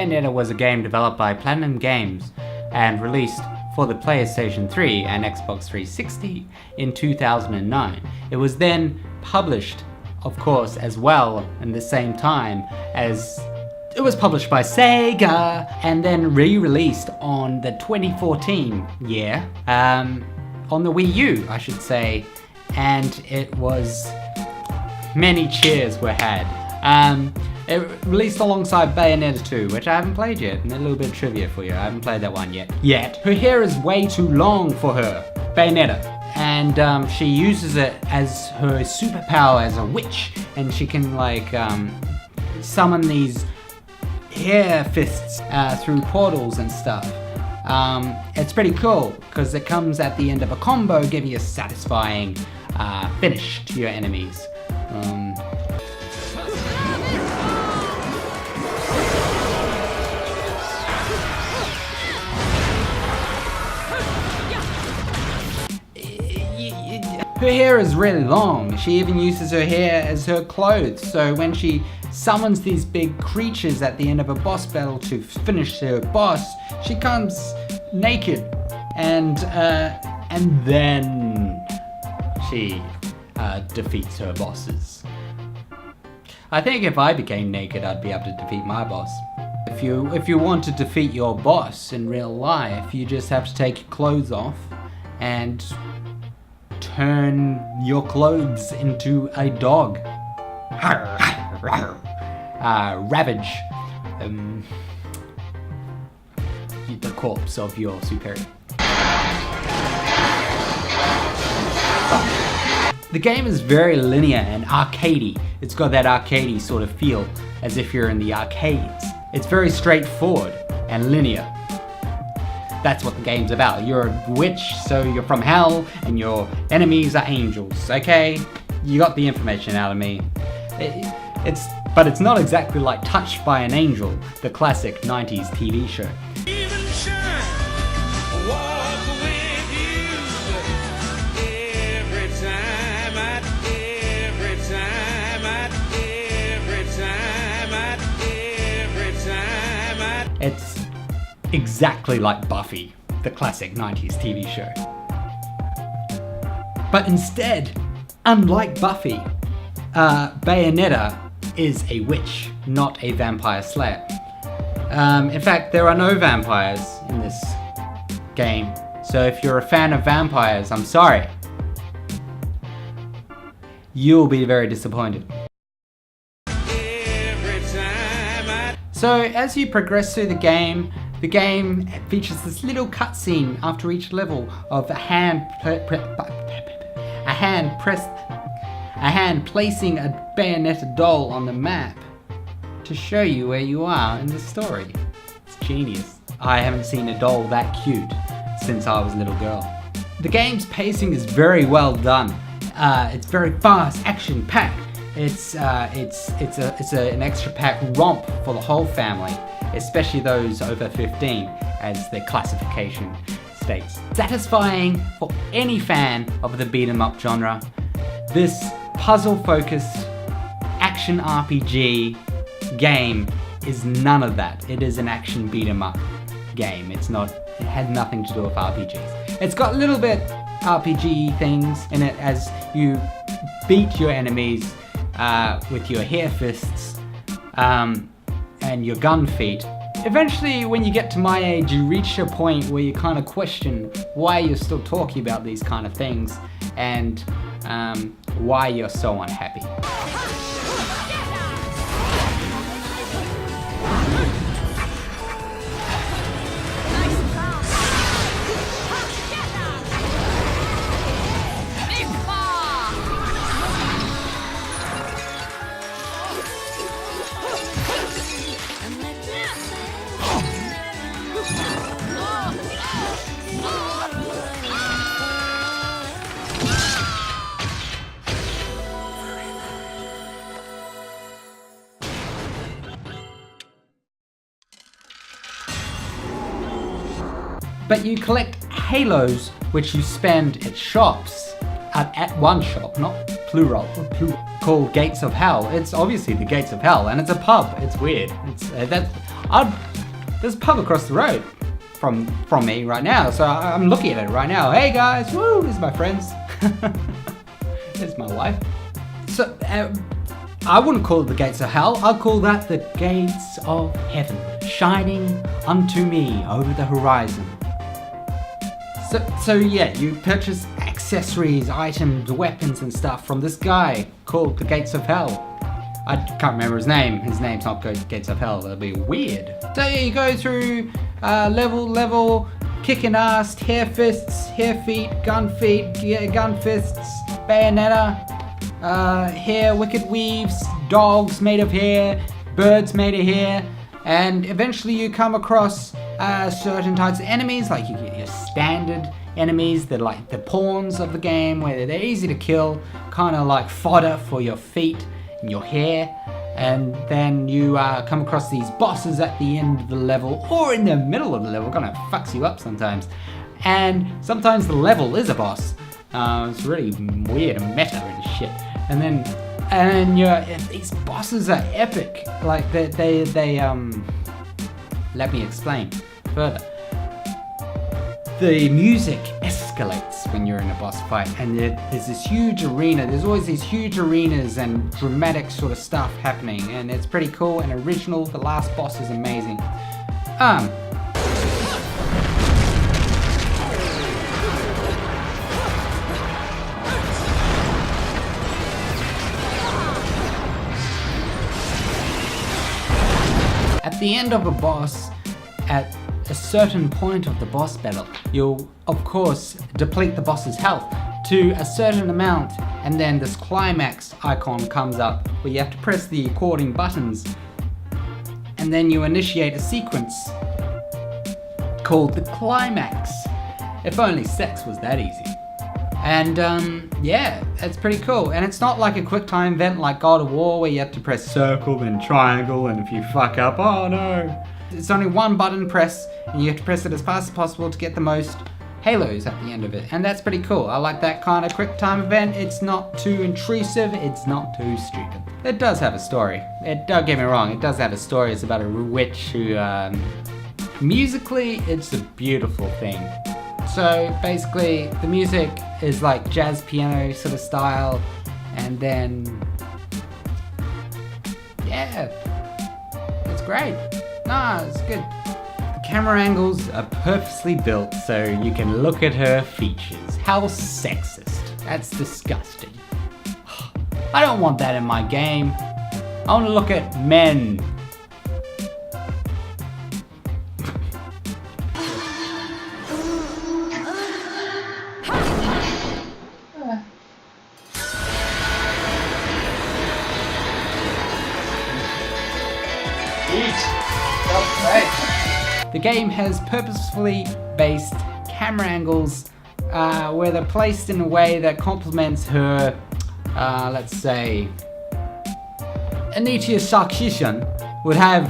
Bayonetta was a game developed by Platinum Games and released for the PlayStation 3 and Xbox 360 in 2009. It was then published, of course, as well in the same time as it was published by Sega and then re-released on the 2014 year, on the Wii U, I should say, and it was, many cheers were had. It released alongside Bayonetta 2, which I haven't played yet, and a little bit of trivia for you, I haven't played that one yet. Her hair is way too long for her, Bayonetta, and she uses it as her superpower as a witch, and she can like summon these hair fists through portals and stuff. It's pretty cool, because it comes at the end of a combo, giving you a satisfying finish to your enemies. Her hair is really long. She even uses her hair as her clothes, so when she summons these big creatures at the end of a boss battle to finish her boss, she comes naked, and then she defeats her bosses. I think if I became naked, I'd be able to defeat my boss. If you want to defeat your boss in real life, you just have to take your clothes off and turn your clothes into a dog. Ravage the corpse of your superior. The game is very linear and arcadey. It's got that arcadey sort of feel, as if you're in the arcades. It's very straightforward and linear. That's what the game's about. You're a witch, so you're from hell, and your enemies are angels, okay? You got the information out of me. But it's not exactly like Touched by an Angel, the classic 90s TV show. It's exactly like Buffy, the classic 90s TV show. But instead, unlike Buffy, Bayonetta is a witch, not a vampire slayer. In fact, there are no vampires in this game, so if you're a fan of vampires, I'm sorry. You'll be very disappointed. So as you progress through the game features this little cutscene after each level of a hand placing a Bayonetta doll on the map to show you where you are in the story. It's genius. I haven't seen a doll that cute since I was a little girl. The game's pacing is very well done. It's very fast, action-packed. It's an extra-packed romp for the whole family, especially those over 15, as their classification states. Satisfying for any fan of the beat-em-up genre. This puzzle-focused action RPG game is none of that. It is an action beat-em-up game. It had nothing to do with RPGs. It's got a little bit RPG things in it as you beat your enemies with your hair fists and your gun feet. Eventually, when you get to my age, you reach a point where you kind of question why you're still talking about these kind of things and why you're so unhappy. But you collect halos, which you spend at shops, at one shop, not plural, called Gates of Hell. It's obviously the Gates of Hell, and it's a pub. It's weird. there's a pub across the road from me right now, so I'm looking at it right now. Hey guys, woo, this is my friends. This is my wife. So, I wouldn't call it the gates of hell, I'll call that the gates of heaven, shining unto me over the horizon. So yeah, you purchase accessories, items, weapons and stuff from this guy called the Gates of Hell. I can't remember his name. His name's not Gates of Hell. That'd be weird. So yeah, you go through level, kicking ass, hair fists, hair feet, gun fists, Bayonetta, hair, wicked weaves, dogs made of hair, birds made of hair, and eventually you come across certain types of enemies, like you get your standard enemies that are like the pawns of the game, where they're easy to kill, kind of like fodder for your feet and your hair. And then you come across these bosses at the end of the level or in the middle of the level. Kind of fucks you up sometimes, and sometimes the level is a boss. It's really weird and meta and shit. And then these bosses are epic. Like they let me explain further. The music escalates when you're in a boss fight, and there's this huge arena. There's always these huge arenas and dramatic sort of stuff happening, and it's pretty cool and original. The last boss is amazing. At the end of a boss, at a certain point of the boss battle, you'll of course deplete the boss's health to a certain amount, and then this climax icon comes up where you have to press the according buttons, and then you initiate a sequence called the climax. If only sex was that easy. And yeah, it's pretty cool. And it's not like a quick time event like God of War where you have to press circle and triangle, and if you fuck up, oh no. It's only one button press, and you have to press it as fast as possible to get the most halos at the end of it. And that's pretty cool. I like that kind of quick time event. It's not too intrusive, it's not too stupid. It does have a story. Don't get me wrong, it does have a story. It's about a witch who, musically, it's a beautiful thing. So basically, the music is like jazz piano sort of style, and then, yeah, it's great. Nah, it's good. The camera angles are purposely built so you can look at her features. How sexist. That's disgusting. I don't want that in my game. I want to look at men. The game has purposefully based camera angles where they're placed in a way that complements her, let's say, Anita Sarkeesian would have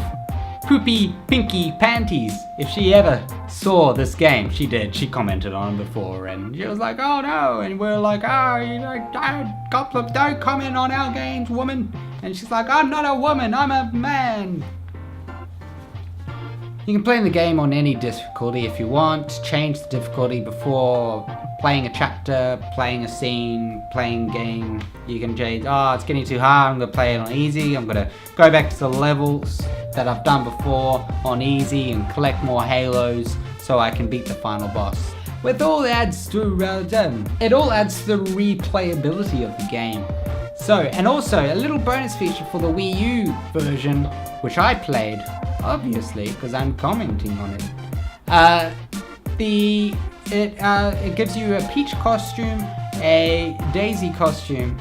poopy pinky panties if she ever saw this game. She did, she commented on it before, and she was like, oh no, and we're like, oh, you know, don't comment on our games, woman. And she's like, I'm not a woman, I'm a man. You can play the game on any difficulty if you want. Change the difficulty before playing a chapter, playing a scene, playing game. You can change, oh, it's getting too hard, I'm going to play it on easy. I'm going to go back to the levels that I've done before on easy and collect more halos so I can beat the final boss. It all adds to the replayability of the game. So, and also a little bonus feature for the Wii U version, which I played, obviously, because I'm commenting on it. It gives you a Peach costume, a Daisy costume,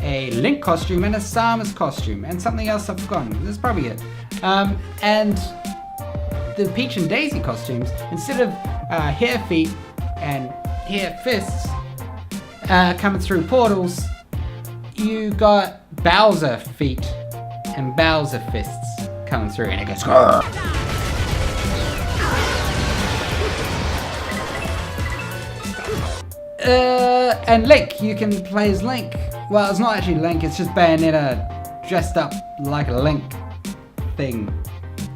a Link costume, and a Samus costume, and something else I've forgotten. That's probably it. And the Peach and Daisy costumes, instead of hair feet and hair fists coming through portals, you got Bowser feet and Bowser fists coming through, and it goes. And Link, you can play as Link. Well, it's not actually Link, it's just Bayonetta dressed up like a Link thing.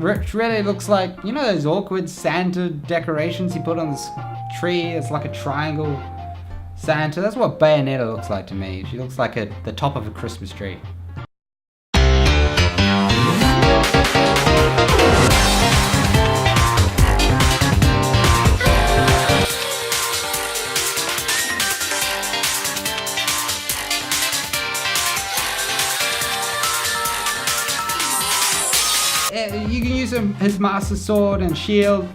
which really looks like, you know those awkward Santa decorations you put on this tree? It's like a triangle Santa. That's what Bayonetta looks like to me. She looks like the top of a Christmas tree. You can use his Master Sword and Shield,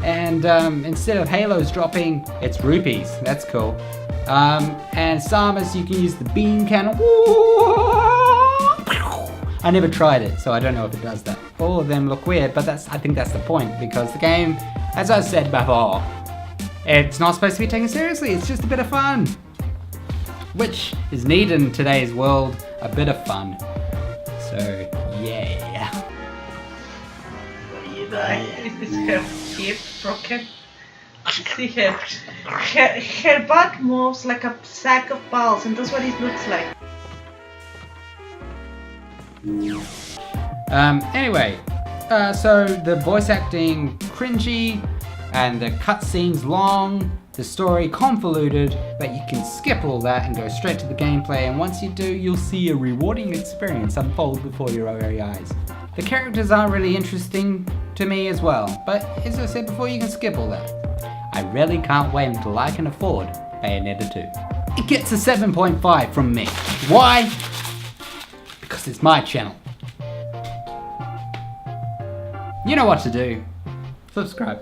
and instead of halos dropping, it's rupees. That's cool. And Samus, you can use the beam cannon. I never tried it, so I don't know if it does that. All of them look weird, but I think that's the point, because the game, as I said before, it's not supposed to be taken seriously. It's just a bit of fun, which is needed in today's world. A bit of fun. So yeah. Is her hip broken? See her butt moves like a sack of balls, and that's what it looks like. Anyway, so the voice acting cringy, and the cutscenes long, the story convoluted, but you can skip all that and go straight to the gameplay, and once you do, you'll see a rewarding experience unfold before your very eyes. The characters aren't really interesting to me as well, but as I said before, you can skip all that. I really can't wait until I can afford Bayonetta 2. It gets a 7.5 from me. Why? Because it's my channel. You know what to do. Subscribe.